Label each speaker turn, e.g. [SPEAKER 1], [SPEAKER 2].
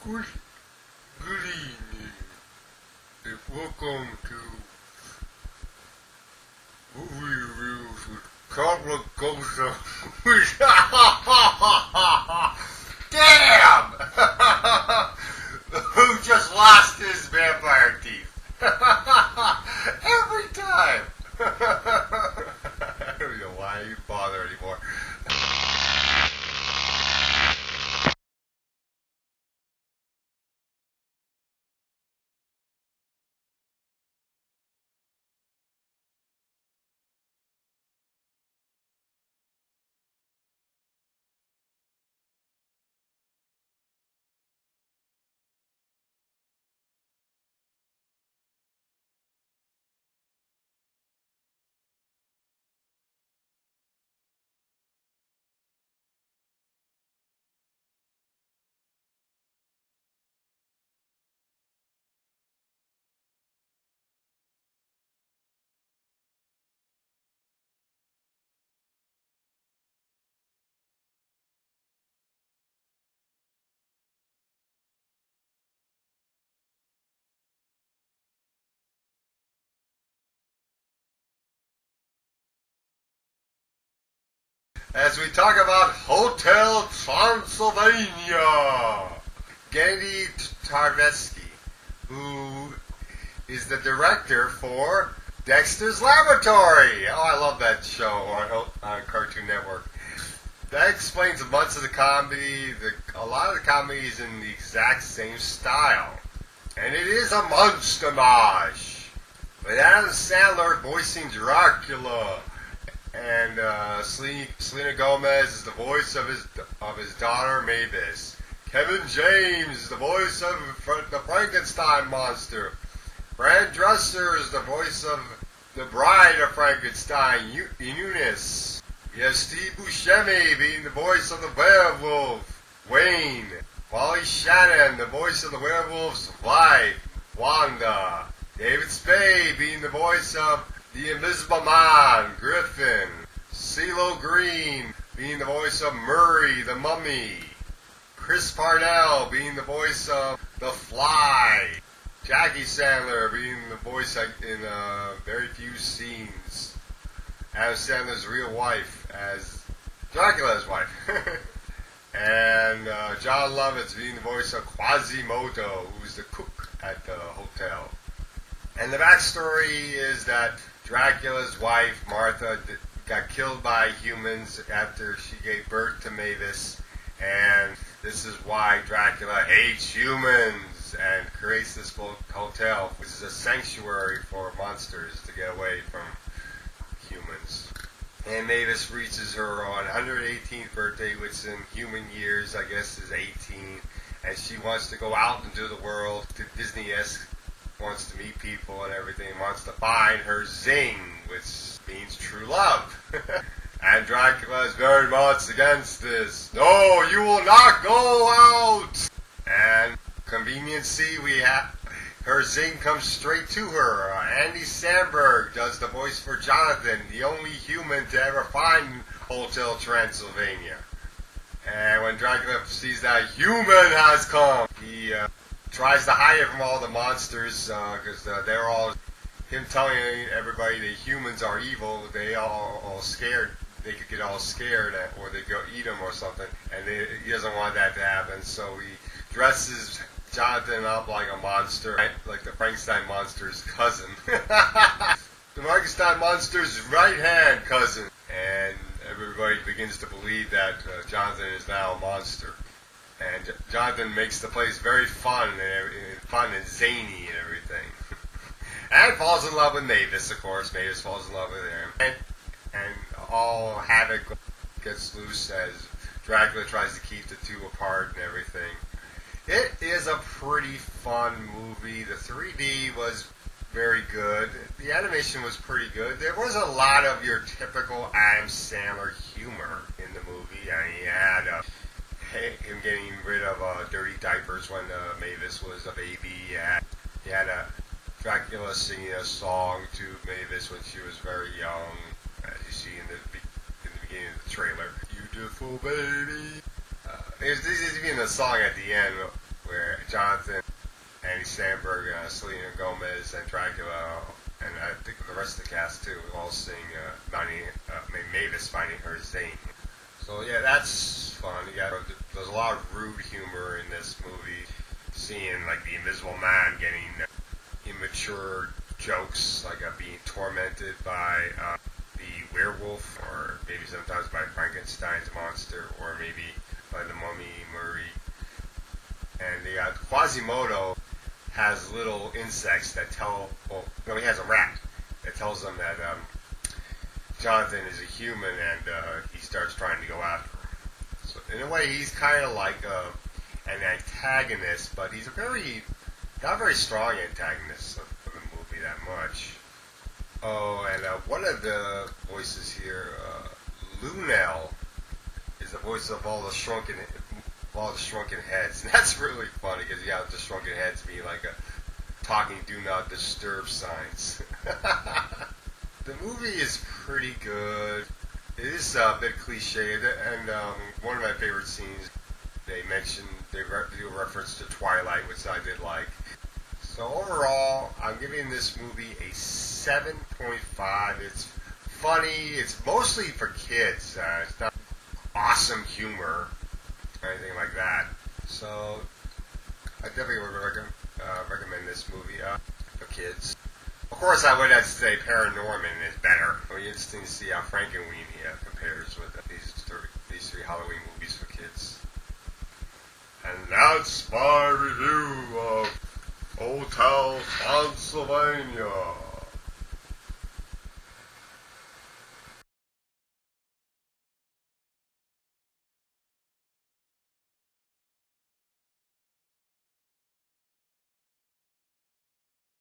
[SPEAKER 1] Good, good evening, and welcome to Movie Reviews with Carla Gosa. Damn! Who just lost his vampire teeth? Every time! I don't know why you bother anymore. As we talk about Hotel Transylvania, Gandhi Tarvesky, who is the director for Dexter's Laboratory. Oh, I love that show on Cartoon Network. That explains much of the comedy. A lot of the comedy is in the exact same style. And it is a monster mash. With Adam Sandler voicing Dracula. And Selena Gomez is the voice of his daughter Mavis. Kevin James is the voice of the Frankenstein monster. Fran Dresser is the voice of the bride of Frankenstein, Eunice. We have Steve Buscemi being the voice of the werewolf, Wayne. Molly Shannon, the voice of the werewolf's wife, Wanda. David Spade being the voice of the Invisible Man, Griffin. CeeLo Green being the voice of Murray, the Mummy. Chris Parnell being the voice of The Fly. Jackie Sandler being the voice in very few scenes. Adam Sandler's real wife as Dracula's wife. And John Lovitz being the voice of Quasimodo, who's the cook at the hotel. And the backstory is that Dracula's wife, Martha, got killed by humans after she gave birth to Mavis, and this is why Dracula hates humans and creates this hotel, which is a sanctuary for monsters to get away from humans. And Mavis reaches her 118th birthday, which in human years, I guess, is 18, and she wants to go out into the world, to Disney-esque, wants to meet people and everything, wants to find her zing, which means true love. And Dracula is very much against this. No, you will not go out! And conveniency, we have her zing comes straight to her. Andy Samberg does the voice for Jonathan, the only human to ever find Hotel Transylvania. And when Dracula sees that human has come, he tries to hide it from all the monsters, because they're all, him telling everybody that humans are evil, they all scared, they could get all scared, or they go eat him or something, and he doesn't want that to happen, so he dresses Jonathan up like a monster, like the Frankenstein monster's cousin. The Frankenstein monster's right-hand cousin, and everybody begins to believe that Jonathan is now a monster. And Jonathan makes the place very fun and zany and everything. And falls in love with Mavis, of course. Mavis falls in love with him. And all havoc gets loose as Dracula tries to keep the two apart and everything. It is a pretty fun movie. The 3D was very good. The animation was pretty good. There was a lot of your typical Adam Sandler humor in the movie. I mean, you had him getting rid of dirty diapers when Mavis was a baby. He had Dracula singing a song to Mavis when she was very young, as you see in the beginning of the trailer. Beautiful baby. There's even a song at the end where Jonathan, Andy Samberg, Selena Gomez, and Dracula, and I think the rest of the cast too, all sing Mavis finding her Zane. So yeah, that's fun. There's a lot of rude humor in this movie. Seeing like the Invisible Man getting immature jokes, like being tormented by the werewolf, or maybe sometimes by Frankenstein's monster, or maybe by the mummy Murray. And Quasimodo has little insects that he has a rat that tells him that Jonathan is a human, and he starts trying to go after him. So in a way, he's kind of like an antagonist, but he's not a very strong antagonist of the movie that much. Oh, and one of the voices here, Lunel, is the voice of all the shrunken heads, and that's really funny because you have the shrunken heads being like a talking "do not disturb" signs. The movie is pretty good. It is a bit cliched, and one of my favorite scenes, they do a reference to Twilight, which I did like. So overall, I'm giving this movie a 7.5. It's funny. It's mostly for kids. It's not awesome humor or anything like that. So I definitely would recommend this movie for kids. Of course, I would have to say Paranorman is better. It'll be interesting to see how Frankenweenie compares with these three Halloween movies for kids. And that's my review of Hotel Transylvania.